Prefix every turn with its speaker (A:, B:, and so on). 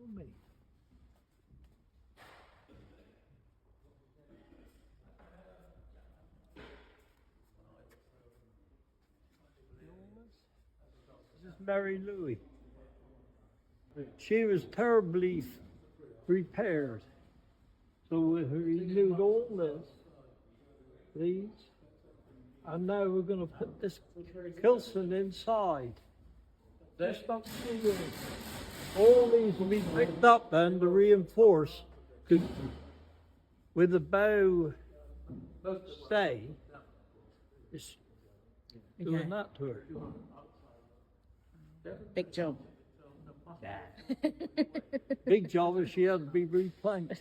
A: with me. This is Mary Louie. She was terribly repaired. So we renewed all these, and now we're going to put this Kilson inside. Just up through this. All these will be picked up then to reinforce with the bow stay. It's doing that to her.
B: Big job.
A: Big job if she had to be replanked.